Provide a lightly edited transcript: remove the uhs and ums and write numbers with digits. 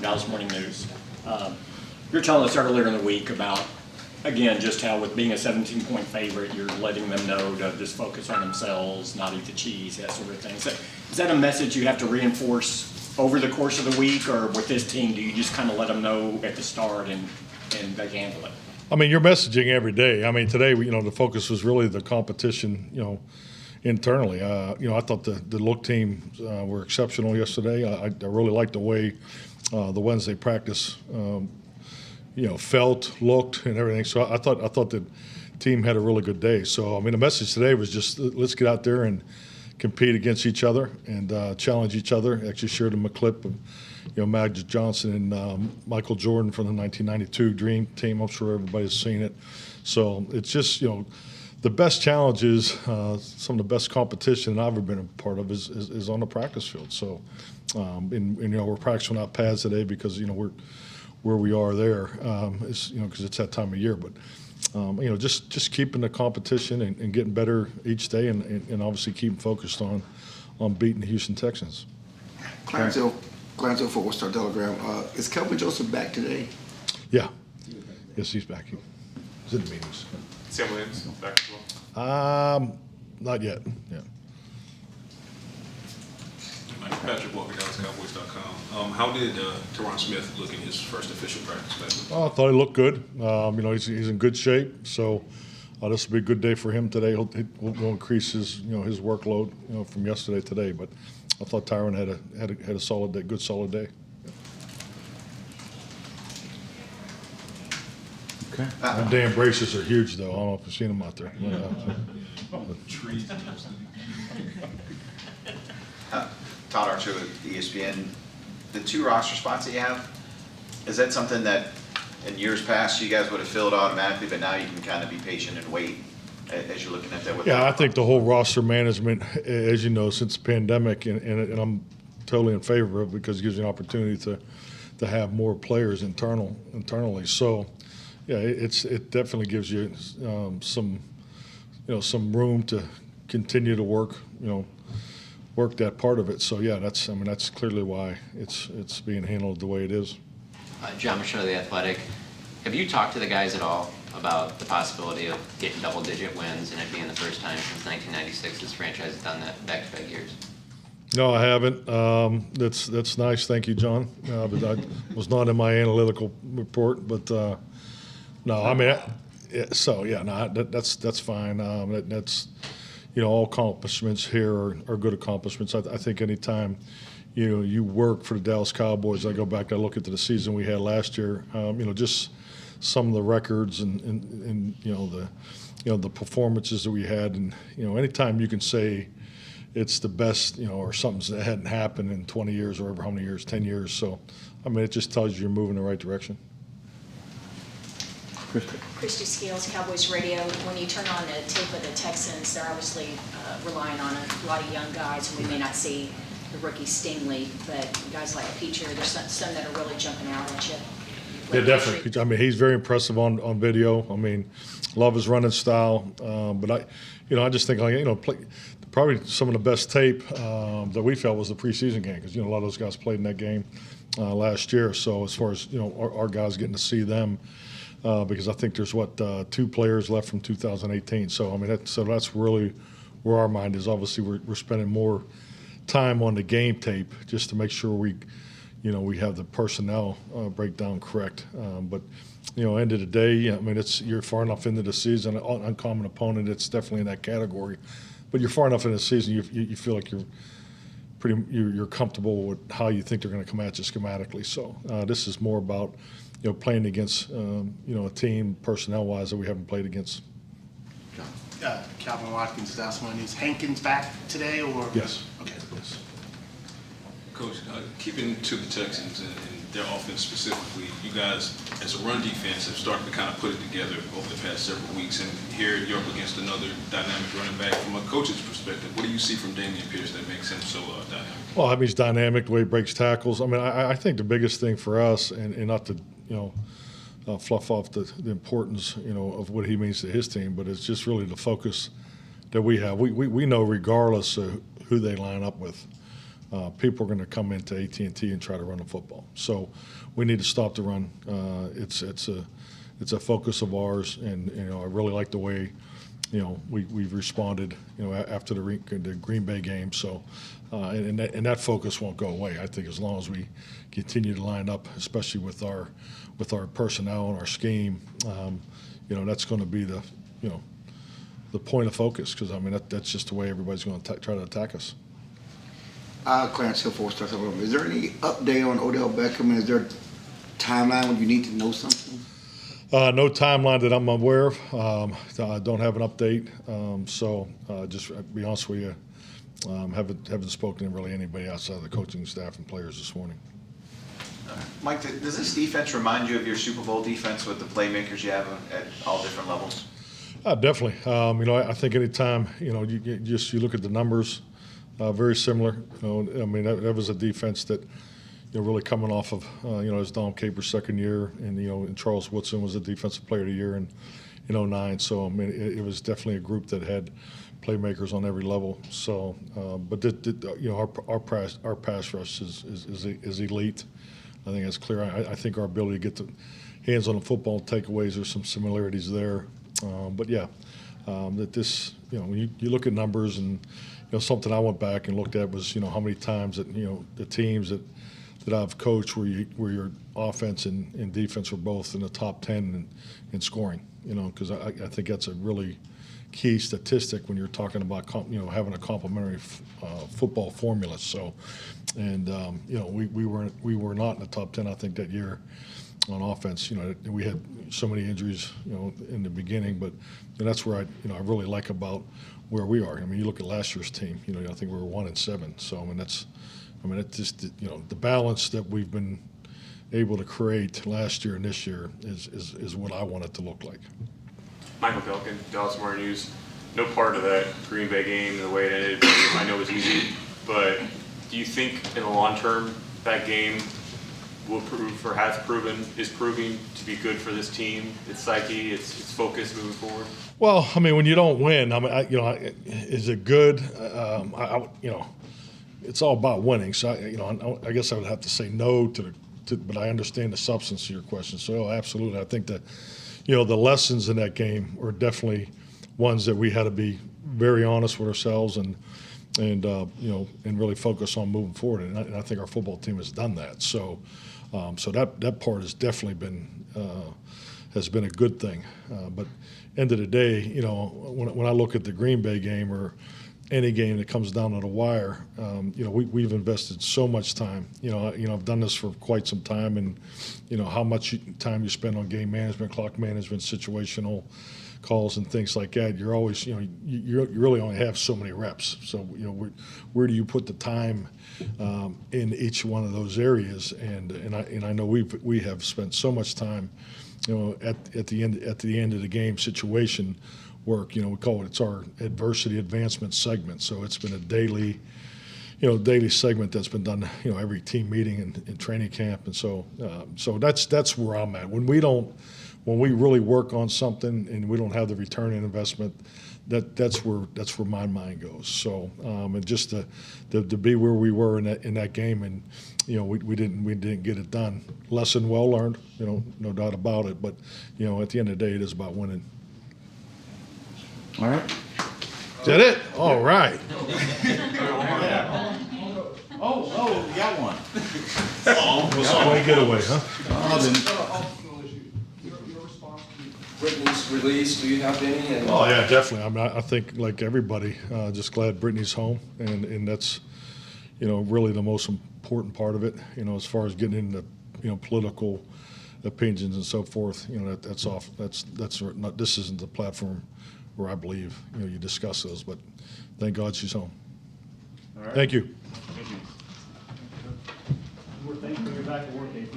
Dallas Morning News. You're telling us earlier in the week about, again, just how with being a 17-point favorite, you're letting them know to just focus on themselves, not eat the cheese, that sort of thing. Is that a message you have to reinforce over the course of the week, or with this team, do you just kind of let them know at the start and they handle it? I mean, you're messaging every day. I mean, today, the focus was really the competition, internally. I thought the look team were exceptional yesterday. I really liked the way the Wednesday practice, felt, looked, and everything. So I thought the team had a really good day. So I mean, the message today was just let's get out there and compete against each other and challenge each other. Actually, shared them a clip of Magic Johnson and Michael Jordan from the 1992 Dream Team. I'm sure everybody's seen it. So it's just the best challenges, some of the best competition I've ever been a part of is on the practice field. So, we're practicing without pads today because we're where we are there, because it's that time of year. But just keeping the competition and getting better each day, and obviously keeping focused on beating the Houston Texans. Clarence Football Star Telegram. Is Kelvin Joseph back today? Yeah. Yes, he's back. He's in the meetings. Sam Williams back as well? Not yet. Yeah. Patrick Walker, DallasCowboys.com. How did Teron Smith look in his first official practice back? I thought he looked good. He's in good shape. So this will be a good day for him today. We'll increase his his workload from yesterday to today. But I thought Tyron had a solid day, good solid day. Okay. And damn braces are huge, though. I don't know if you've seen them out there. Trees. Todd Archer with ESPN. The 2 roster spots that you have, is that something that in years past you guys would have filled automatically, but now you can kind of be patient and wait as you're looking at that? Yeah, I think the whole roster management, as you know, since the pandemic, and I'm totally in favor of it because it gives you an opportunity to have more players internally. So, yeah, it definitely gives you some room to continue to work that part of it. So yeah, that's clearly why it's being handled the way it is. John Michelle, The Athletic. Have you talked to the guys at all about the possibility of getting double-digit wins and it being the first time since 1996 this franchise has done that back-to-back years? No, I haven't. That's nice. Thank you, John. But I was not in my analytical report. But no, I mean, that's fine. That's all accomplishments here are good accomplishments. I think anytime you work for the Dallas Cowboys, I go back, I look at the season we had last year. Just some of the records and the performances that we had, and anytime you can say it's the best, or something that hadn't happened in 20 years or over how many years, 10 years. So, I mean, it just tells you you're moving in the right direction. Christy Scales, Cowboys Radio. When you turn on the tape of the Texans, they're obviously relying on a lot of young guys, and we may not see the rookie Stingley, but guys like Peacher, there's some that are really jumping out at you. Yeah, definitely. I mean, he's very impressive on video. I mean, love his running style. But I just think probably some of the best tape that we felt was the preseason game because a lot of those guys played in that game last year. So as far as our guys getting to see them. Because I think there's 2 players left from 2018. So I mean, that's really where our mind is. Obviously, we're spending more time on the game tape just to make sure we have the personnel breakdown correct. But end of the day, I mean, you're far enough into the season. An uncommon opponent, it's definitely in that category. But you're far enough into the season, you feel like you're comfortable with how you think they're going to come at you schematically. So this is more about playing against a team personnel-wise that we haven't played against. Calvin Watkins, Dallas Morning News. Hankins back today, or? Yes. Okay. Yes. Coach, keeping to the Texans and their offense specifically, you guys, as a run defense, have started to kind of put it together over the past several weeks. And here you're up against another dynamic running back. From a coach's perspective, what do you see from Damian Pierce that makes him so dynamic? Well, I mean, he's dynamic, the way he breaks tackles. I mean, I think the biggest thing for us, and not to, fluff off the importance, of what he means to his team, but it's just really the focus that we have. We know regardless of who they line up with, people are going to come into AT&T and try to run the football. So we need to stop the run. It's a focus of ours, and I really like the way we've responded after the Green Bay game. So and that focus won't go away. I think as long as we continue to line up, especially with our personnel and our scheme, that's going to be the point of focus, because that's just the way everybody's going to try to attack us. Clarence Hill, 4 Stars. Is there any update on Odell Beckham? Is there a timeline when you need to know something? No timeline that I'm aware of. I don't have an update. So just to be honest with you, haven't spoken to really anybody outside of the coaching staff and players this morning. Mike, does this defense remind you of your Super Bowl defense with the playmakers you have at all different levels? Definitely. I think anytime you look at the numbers, very similar. That was a defense that really coming off of as Dom Capers' second year, and Charles Woodson was the defensive player of the year in 2009. So it was definitely a group that had playmakers on every level. So, but our pass rush is elite. I think that's clear. I think our ability to get the hands on the football takeaways, there's some similarities there. But yeah, that this when you look at numbers, and something I went back and looked at was how many times that the teams that I've coached where your offense and defense were both in the top 10 in scoring. Because I think that's a really key statistic when you're talking about having a complementary football formula. So, and we were not in the top 10, I think, that year on offense. We had so many injuries in the beginning, but that's where I really like about where we are. You look at last year's team. I think we were 1-7. So it's just the balance that we've been able to create last year and this year is what I want it to look like. Michael Kelkin, Dallas Morning News. No part of that Green Bay game, the way it ended, I know was easy, but do you think in the long term that game will prove, or is proving to be good for this team, its psyche, its focus moving forward? Well, when you don't win, is it good? It's all about winning. So I guess I would have to say no but I understand the substance of your question. So absolutely, I think that the lessons in that game are definitely ones that we had to be very honest with ourselves and really focus on moving forward. And I think our football team has done that. So that part has definitely been a good thing. But end of the day, when I look at the Green Bay game or any game that comes down to the wire, we've invested so much time. I've done this for quite some time, and how much time you spend on game management, clock management, situational calls, and things like that. You're always, you really only have so many reps. So where do you put the time in each one of those areas? And I know we have spent so much time, at the end of the game situation work. We call it's our adversity advancement segment. So it's been a daily segment that's been done, every team meeting and training camp. And so that's where I'm at. When we really work on something and we don't have the return on investment, that's where my mind goes. So and just to be where we were in that game, and we didn't get it done. Lesson well learned, no doubt about it. But at the end of the day, it is about winning. All right. Is that it? All right. Oh, we got one. Way getaway, huh? Your response to Brittany's release, do you have any? Oh yeah, definitely. I think like everybody, just glad Brittany's home, and that's really the most important part of it. As far as getting into political opinions and so forth, that's off. That's not. This isn't the platform where I believe you discuss those. But thank God she's home. All right. Thank you. Thank you. Thank you for your back to work, AP.